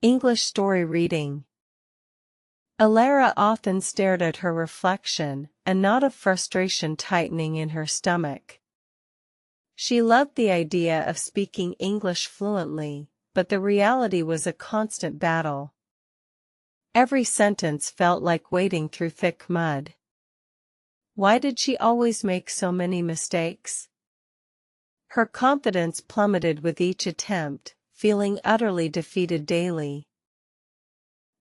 English story reading. Elara often stared at her reflection, a knot of frustration tightening in her stomach. She loved the idea of speaking English fluently, but the reality was a constant battle. Every sentence felt like wading through thick mud. Why did she always make so many mistakes? Her confidence plummeted with each attempt, feeling utterly defeated daily.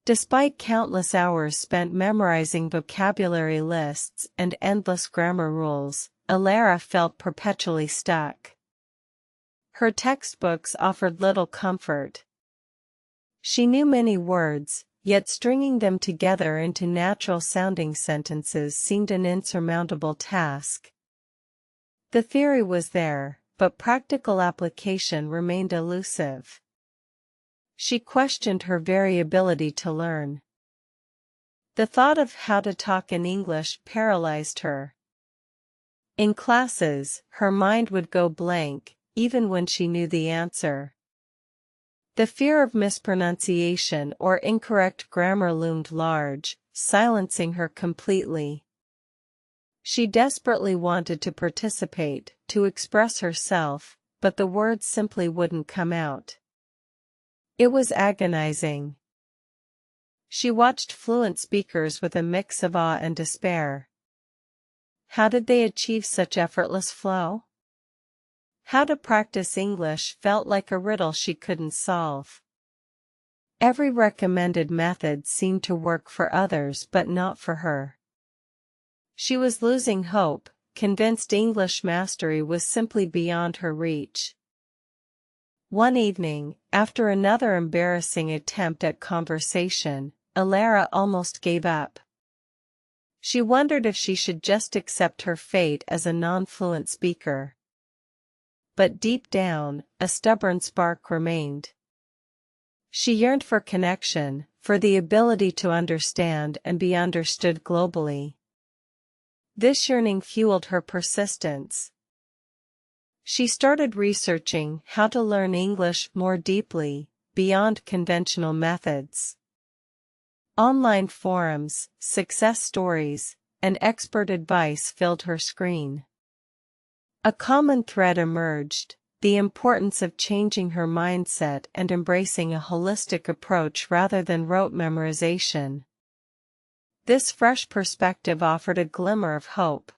Despite countless hours spent memorizing vocabulary lists and endless grammar rules, Elara felt perpetually stuck. Her textbooks offered little comfort. She knew many words, yet stringing them together into natural-sounding sentences seemed an insurmountable task. The theory was there, but practical application remained elusive. She questioned her very ability to learn. The thought of how to talk in English paralyzed her. In classes, her mind would go blank, even when she knew the answer. The fear of mispronunciation or incorrect grammar loomed large, silencing her completely. She desperately wanted to participate, to express herself, but the words simply wouldn't come out. It was agonizing. She watched fluent speakers with a mix of awe and despair. How did they achieve such effortless flow? How to practice English felt like a riddle she couldn't solve. Every recommended method seemed to work for others but not for her. She was losing hope, convinced English mastery was simply beyond her reach. One evening, after another embarrassing attempt at conversation, Elara almost gave up. She wondered if she should just accept her fate as a non-fluent speaker. But deep down, a stubborn spark remained. She yearned for connection, for the ability to understand and be understood globally. This yearning fueled her persistence. She started researching how to learn English more deeply, beyond conventional methods. Online forums, success stories, and expert advice filled her screen. A common thread emerged: the importance of changing her mindset and embracing a holistic approach rather than rote memorization. This fresh perspective offered a glimmer of hope.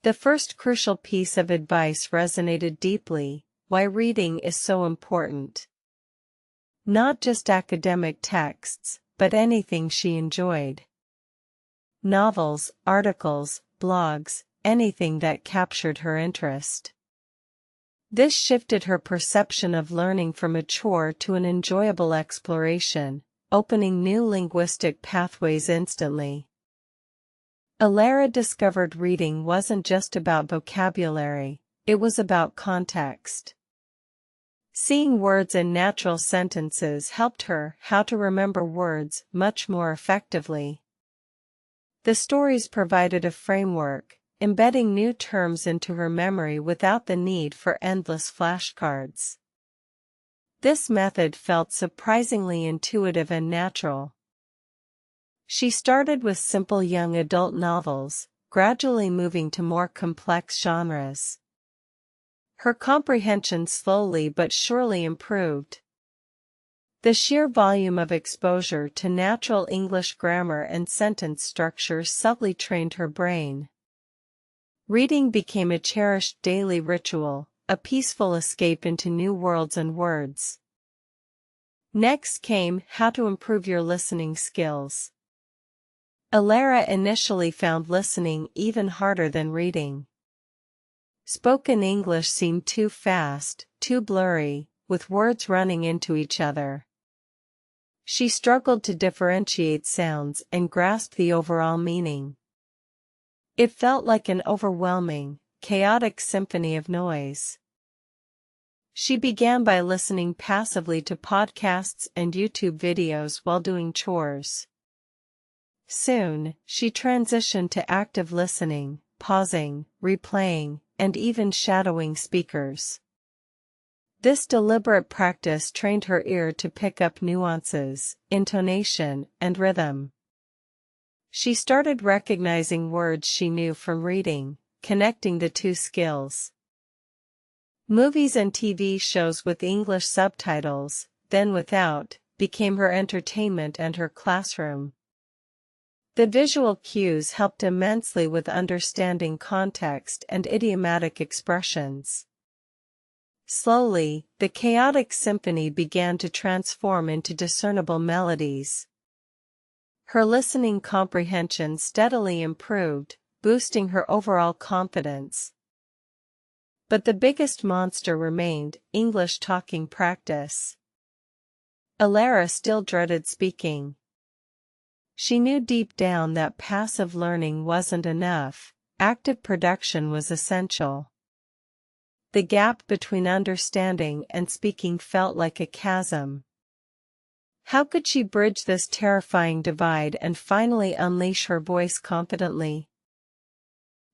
The first crucial piece of advice resonated deeply: why reading is so important. Not just academic texts, but anything she enjoyed. Novels, articles, blogs, anything that captured her interest. This shifted her perception of learning from a chore to an enjoyable exploration, opening new linguistic pathways instantly. Elara discovered reading wasn't just about vocabulary, it was about context. Seeing words in natural sentences helped her how to remember words much more effectively. The stories provided a framework, embedding new terms into her memory without the need for endless flashcards. This method felt surprisingly intuitive and natural. She started with simple young adult novels, gradually moving to more complex genres. Her comprehension slowly but surely improved. The sheer volume of exposure to natural English grammar and sentence structure subtly trained her brain. Reading became a cherished daily ritual, a peaceful escape into new worlds and words. Next came how to improve your listening skills. Elara initially found listening even harder than reading. Spoken English seemed too fast, too blurry, with words running into each other. She struggled to differentiate sounds and grasp the overall meaning. It felt like an overwhelming, chaotic symphony of noise. She began by listening passively to podcasts and YouTube videos while doing chores. Soon, she transitioned to active listening, pausing, replaying, and even shadowing speakers. This deliberate practice trained her ear to pick up nuances, intonation, and rhythm. She started recognizing words she knew from reading, connecting the two skills. Movies and TV shows with English subtitles, then without, became her entertainment and her classroom. The visual cues helped immensely with understanding context and idiomatic expressions. Slowly, the chaotic symphony began to transform into discernible melodies. Her listening comprehension steadily improved, boosting her overall confidence. But the biggest monster remained English talking practice. Elara still dreaded speaking. She knew deep down that passive learning wasn't enough, active production was essential. The gap between understanding and speaking felt like a chasm. How could she bridge this terrifying divide and finally unleash her voice confidently?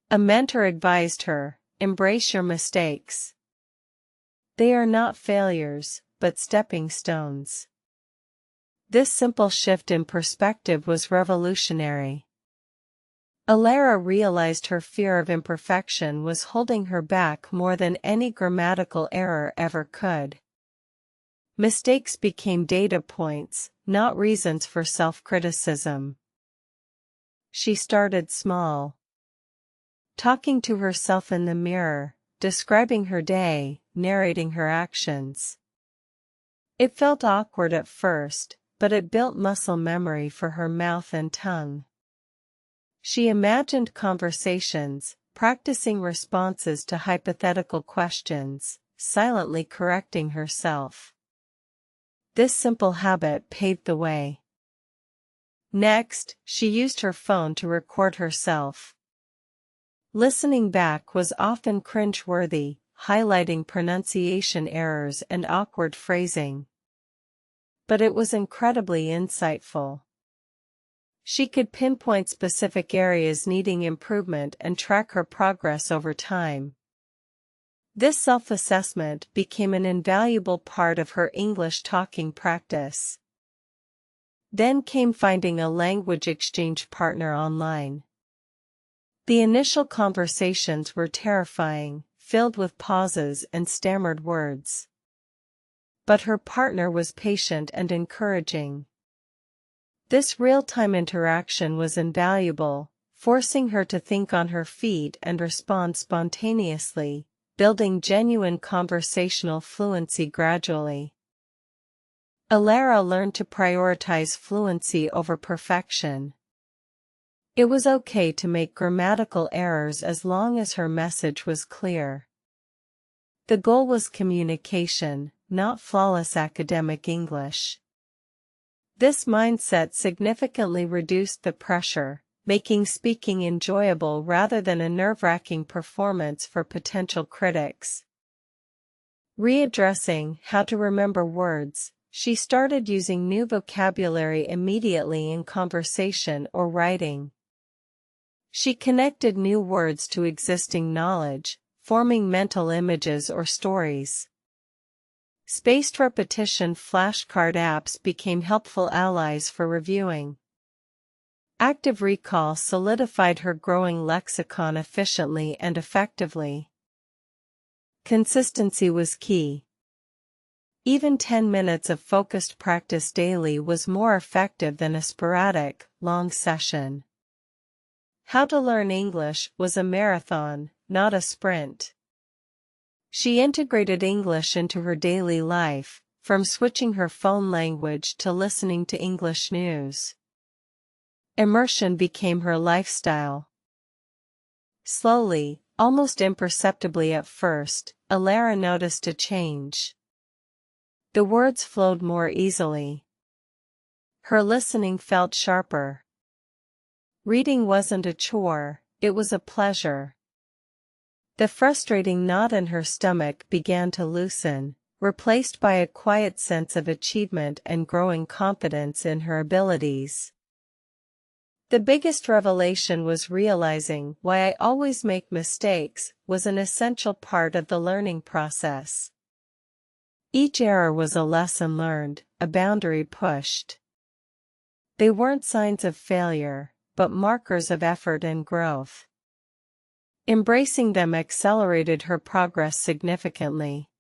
A mentor advised her, "Embrace your mistakes. They are not failures, but stepping stones." This simple shift in perspective was revolutionary. Elara realized her fear of imperfection was holding her back more than any grammatical error ever could. Mistakes became data points, not reasons for self-criticism. She started small. Talking to herself in the mirror, describing her day, narrating her actions. It felt awkward at first, but it built muscle memory for her mouth and tongue. She imagined conversations, practicing responses to hypothetical questions, silently correcting herself. This simple habit paved the way. Next, she used her phone to record herself. Listening back was often cringe-worthy, highlighting pronunciation errors and awkward phrasing. But it was incredibly insightful. She could pinpoint specific areas needing improvement and track her progress over time. This self-assessment became an invaluable part of her English talking practice. Then came finding a language exchange partner online. The initial conversations were terrifying, filled with pauses and stammered words. But her partner was patient and encouraging. This real-time interaction was invaluable, forcing her to think on her feet and respond spontaneously, building genuine conversational fluency gradually. Elara learned to prioritize fluency over perfection. It was okay to make grammatical errors as long as her message was clear. The goal was communication, not flawless academic English. This mindset significantly reduced the pressure, making speaking enjoyable rather than a nerve-wracking performance for potential critics. Readdressing how to remember words, she started using new vocabulary immediately in conversation or writing. She connected new words to existing knowledge, forming mental images or stories. Spaced repetition flashcard apps became helpful allies for reviewing. Active recall solidified her growing lexicon efficiently and effectively. Consistency was key. Even 10 minutes of focused practice daily was more effective than a sporadic, long session. How to learn English was a marathon, not a sprint. She integrated English into her daily life, from switching her phone language to listening to English news. Immersion became her lifestyle. Slowly, almost imperceptibly at first, Elara noticed a change. The words flowed more easily. Her listening felt sharper. Reading wasn't a chore, it was a pleasure. The frustrating knot in her stomach began to loosen, replaced by a quiet sense of achievement and growing confidence in her abilities. The biggest revelation was realizing why I always make mistakes was an essential part of the learning process. Each error was a lesson learned, a boundary pushed. They weren't signs of failure, but markers of effort and growth. Embracing them accelerated her progress significantly.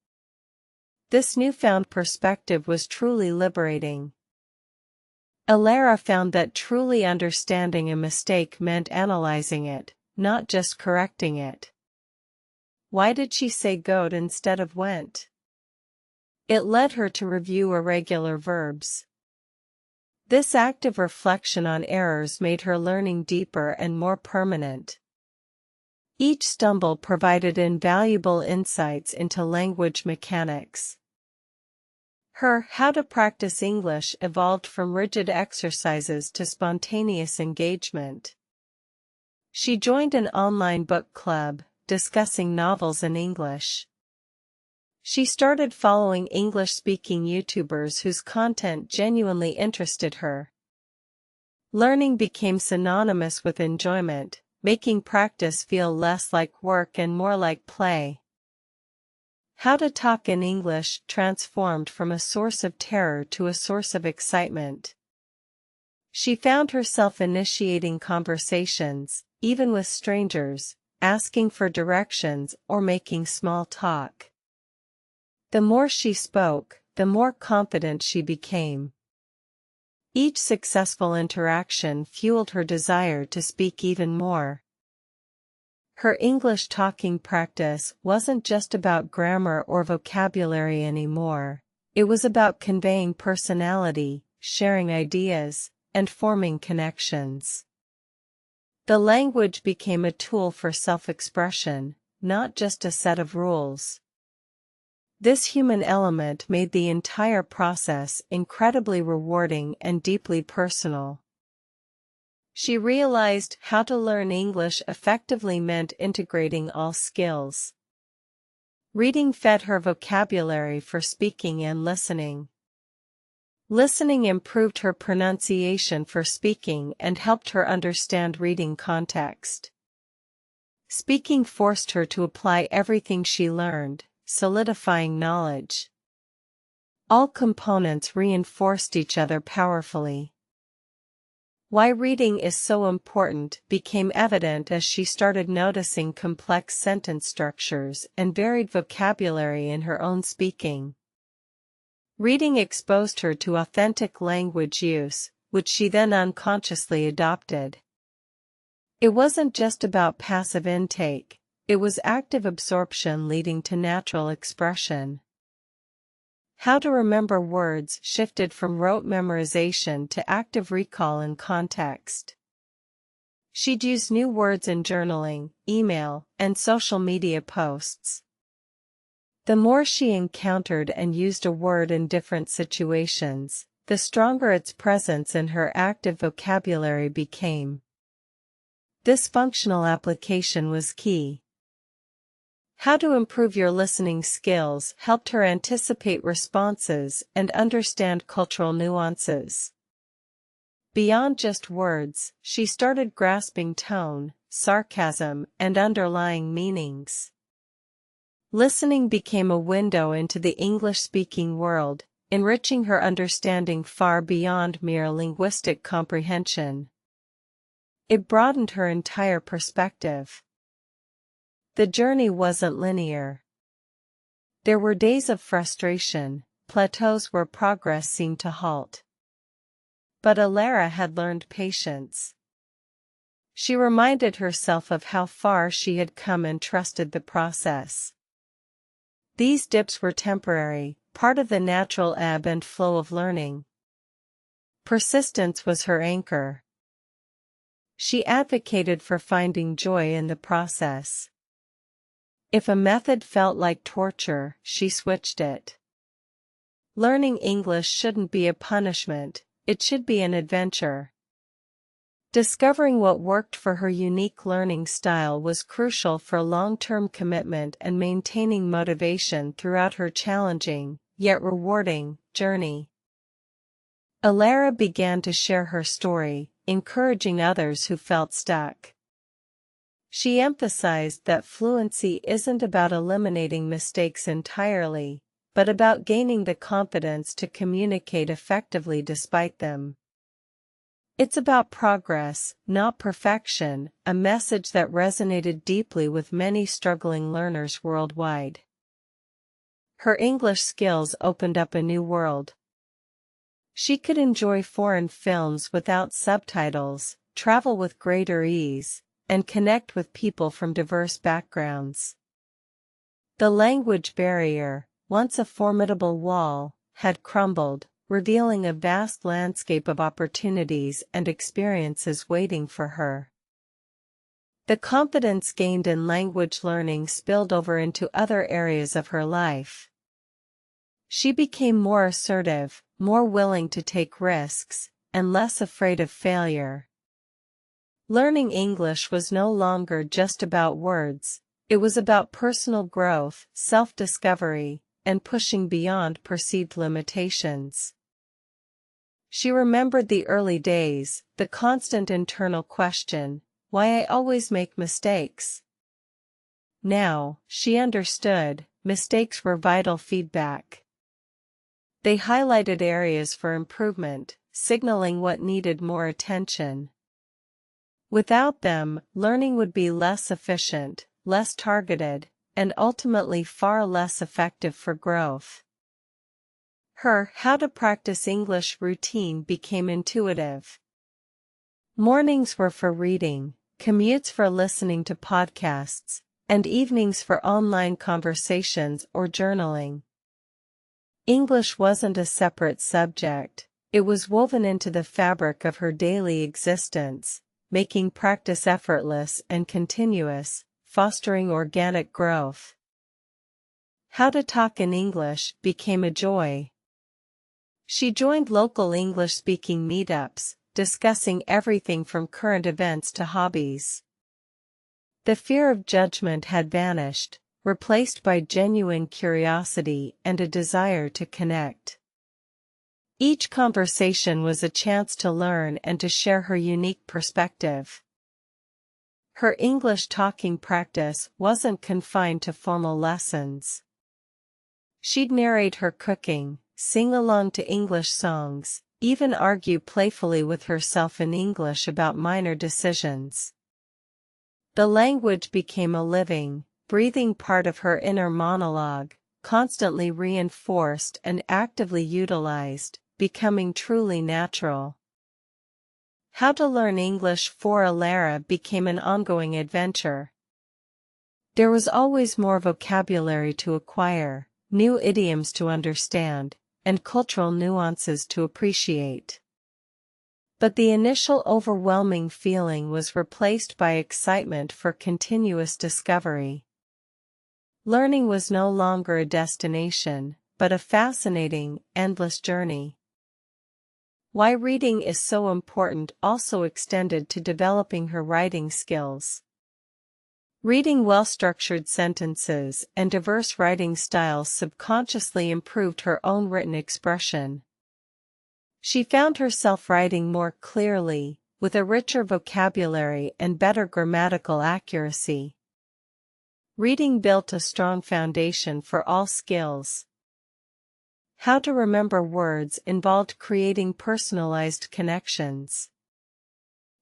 This newfound perspective was truly liberating. Elara found that truly understanding a mistake meant analyzing it, not just correcting it. Why did she say "goed" instead of "went"? It led her to review irregular verbs. This active reflection on errors made her learning deeper and more permanent. Each stumble provided invaluable insights into language mechanics. Her "How to Practice English" evolved from rigid exercises to spontaneous engagement. She joined an online book club, discussing novels in English. She started following English-speaking YouTubers whose content genuinely interested her. Learning became synonymous with enjoyment, making practice feel less like work and more like play. How to Talk in English transformed from a source of terror to a source of excitement. She found herself initiating conversations, even with strangers, asking for directions or making small talk. The more she spoke, the more confident she became. Each successful interaction fueled her desire to speak even more. Her English talking practice wasn't just about grammar or vocabulary anymore. It was about conveying personality, sharing ideas, and forming connections. The language became a tool for self-expression, not just a set of rules. This human element made the entire process incredibly rewarding and deeply personal. She realized how to learn English effectively meant integrating all skills. Reading fed her vocabulary for speaking and listening. Listening improved her pronunciation for speaking and helped her understand reading context. Speaking forced her to apply everything she learned, solidifying knowledge. All components reinforced each other powerfully. Why reading is so important became evident as she started noticing complex sentence structures and varied vocabulary in her own speaking. Reading exposed her to authentic language use, which she then unconsciously adopted. It wasn't just about passive intake, it was active absorption leading to natural expression. How to remember words shifted from rote memorization to active recall in context. She'd use new words in journaling, email, and social media posts. The more she encountered and used a word in different situations, the stronger its presence in her active vocabulary became. This functional application was key. How to improve your listening skills helped her anticipate responses and understand cultural nuances. Beyond just words, she started grasping tone, sarcasm, and underlying meanings. Listening became a window into the English-speaking world, enriching her understanding far beyond mere linguistic comprehension. It broadened her entire perspective. The journey wasn't linear. There were days of frustration, plateaus where progress seemed to halt. But Elara had learned patience. She reminded herself of how far she had come and trusted the process. These dips were temporary, part of the natural ebb and flow of learning. Persistence was her anchor. She advocated for finding joy in the process. If a method felt like torture, she switched it. Learning English shouldn't be a punishment, it should be an adventure. Discovering what worked for her unique learning style was crucial for long-term commitment and maintaining motivation throughout her challenging, yet rewarding, journey. Elara began to share her story, encouraging others who felt stuck. She emphasized that fluency isn't about eliminating mistakes entirely, but about gaining the confidence to communicate effectively despite them. It's about progress, not perfection, a message that resonated deeply with many struggling learners worldwide. Her English skills opened up a new world. She could enjoy foreign films without subtitles, travel with greater ease, and connect with people from diverse backgrounds. The language barrier, once a formidable wall, had crumbled, revealing a vast landscape of opportunities and experiences waiting for her. The confidence gained in language learning spilled over into other areas of her life. She became more assertive, more willing to take risks, and less afraid of failure. Learning English was no longer just about words, it was about personal growth, self-discovery, and pushing beyond perceived limitations. She remembered the early days, the constant internal question, why I always make mistakes. Now, she understood, mistakes were vital feedback. They highlighted areas for improvement, signaling what needed more attention. Without them, learning would be less efficient, less targeted, and ultimately far less effective for growth. Her How to Practice English routine became intuitive. Mornings were for reading, commutes for listening to podcasts, and evenings for online conversations or journaling. English wasn't a separate subject, it was woven into the fabric of her daily existence, making practice effortless and continuous, fostering organic growth. How to talk in English became a joy. She joined local English-speaking meetups, discussing everything from current events to hobbies. The fear of judgment had vanished, replaced by genuine curiosity and a desire to connect. Each conversation was a chance to learn and to share her unique perspective. Her English talking practice wasn't confined to formal lessons. She'd narrate her cooking, sing along to English songs, even argue playfully with herself in English about minor decisions. The language became a living, breathing part of her inner monologue, constantly reinforced and actively utilized, becoming truly natural. How to learn English for Elara became an ongoing adventure. There was always more vocabulary to acquire, new idioms to understand, and cultural nuances to appreciate. But the initial overwhelming feeling was replaced by excitement for continuous discovery. Learning was no longer a destination, but a fascinating, endless journey. Why reading is so important also extended to developing her writing skills. Reading well-structured sentences and diverse writing styles subconsciously improved her own written expression. She found herself writing more clearly, with a richer vocabulary and better grammatical accuracy. Reading built a strong foundation for all skills. How to remember words involved creating personalized connections.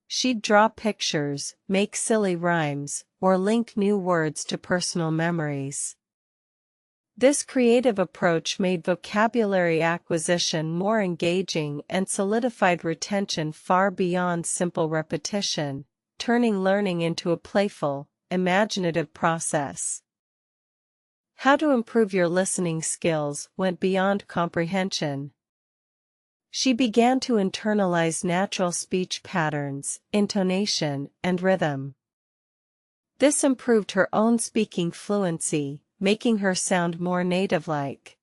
She'd draw pictures, make silly rhymes, or link new words to personal memories. This creative approach made vocabulary acquisition more engaging and solidified retention far beyond simple repetition, turning learning into a playful, imaginative process. How to improve your listening skills went beyond comprehension. She began to internalize natural speech patterns, intonation, and rhythm. This improved her own speaking fluency, making her sound more native-like.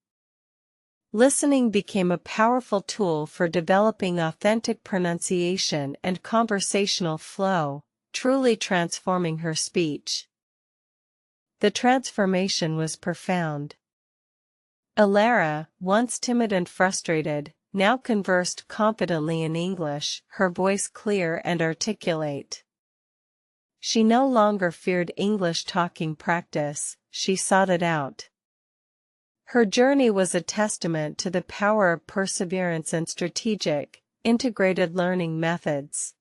Listening became a powerful tool for developing authentic pronunciation and conversational flow, truly transforming her speech. The transformation was profound. Elara, once timid and frustrated, now conversed confidently in English, her voice clear and articulate. She no longer feared English talking practice, she sought it out. Her journey was a testament to the power of perseverance and strategic, integrated learning methods.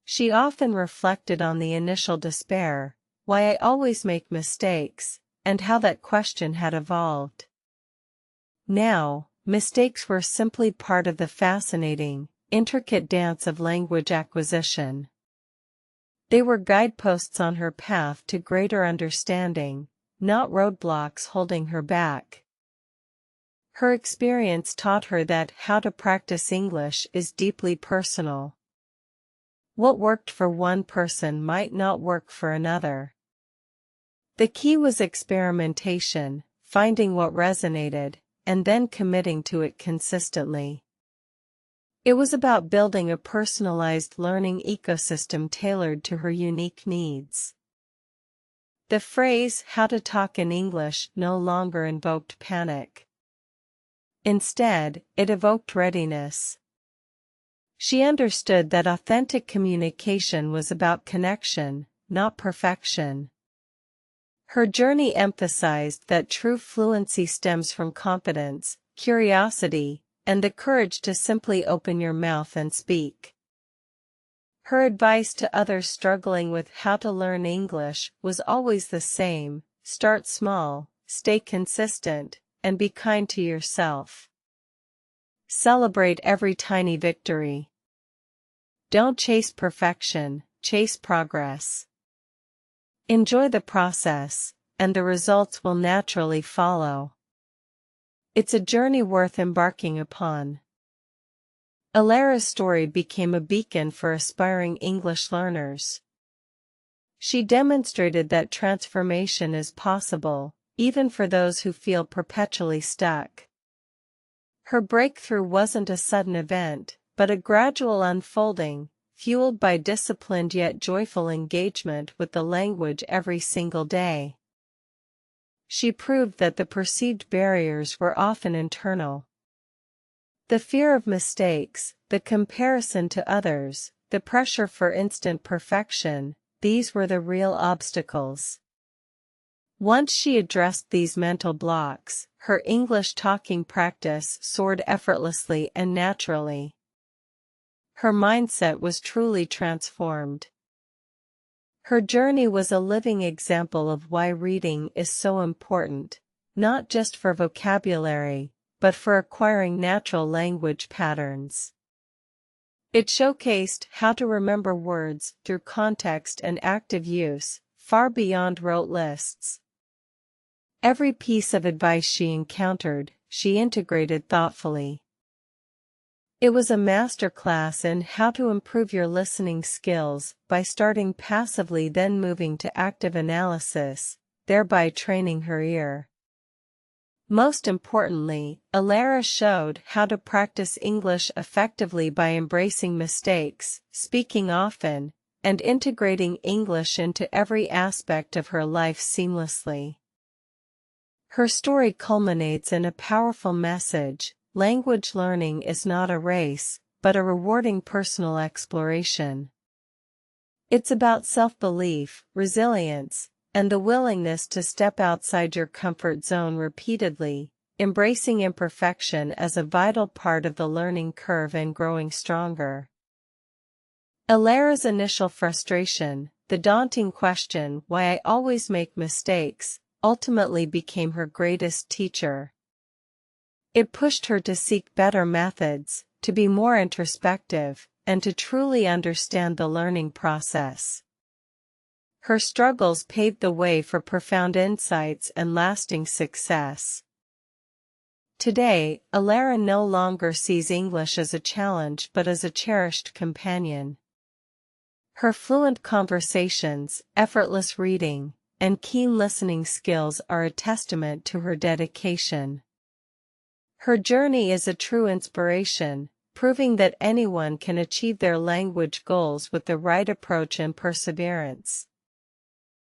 She often reflected on the initial despair, why I always make mistakes, and how that question had evolved. Now, mistakes were simply part of the fascinating, intricate dance of language acquisition. They were guideposts on her path to greater understanding, not roadblocks holding her back. Her experience taught her that how to practice English is deeply personal. What worked for one person might not work for another. The key was experimentation, finding what resonated, and then committing to it consistently. It was about building a personalized learning ecosystem tailored to her unique needs. The phrase, "how to talk in English," no longer invoked panic. Instead, it evoked readiness. She understood that authentic communication was about connection, not perfection. Her journey emphasized that true fluency stems from confidence, curiosity, and the courage to simply open your mouth and speak. Her advice to others struggling with how to learn English was always the same: start small, stay consistent, and be kind to yourself. Celebrate every tiny victory. Don't chase perfection, chase progress. Enjoy the process, and the results will naturally follow. It's a journey worth embarking upon. Elara's story became a beacon for aspiring English learners. She demonstrated that transformation is possible, even for those who feel perpetually stuck. Her breakthrough wasn't a sudden event, but a gradual unfolding, fueled by disciplined yet joyful engagement with the language every single day. She proved that the perceived barriers were often internal. The fear of mistakes, the comparison to others, the pressure for instant perfection, these were the real obstacles. Once she addressed these mental blocks, her English talking practice soared effortlessly and naturally. Her mindset was truly transformed. Her journey was a living example of why reading is so important, not just for vocabulary, but for acquiring natural language patterns. It showcased how to remember words through context and active use, far beyond rote lists. Every piece of advice she encountered, she integrated thoughtfully. It was a masterclass in how to improve your listening skills by starting passively, then moving to active analysis, thereby training her ear. Most importantly, Elara showed how to practice English effectively by embracing mistakes, speaking often, and integrating English into every aspect of her life seamlessly. Her story culminates in a powerful message: language learning is not a race, but a rewarding personal exploration. It's about self-belief, resilience, and the willingness to step outside your comfort zone repeatedly, embracing imperfection as a vital part of the learning curve and growing stronger. Elara's initial frustration, the daunting question, "why I always make mistakes," ultimately became her greatest teacher. It pushed her to seek better methods, to be more introspective, and to truly understand the learning process. Her struggles paved the way for profound insights and lasting success. Today, Elara no longer sees English as a challenge but as a cherished companion. Her fluent conversations, effortless reading, and keen listening skills are a testament to her dedication. Her journey is a true inspiration, proving that anyone can achieve their language goals with the right approach and perseverance.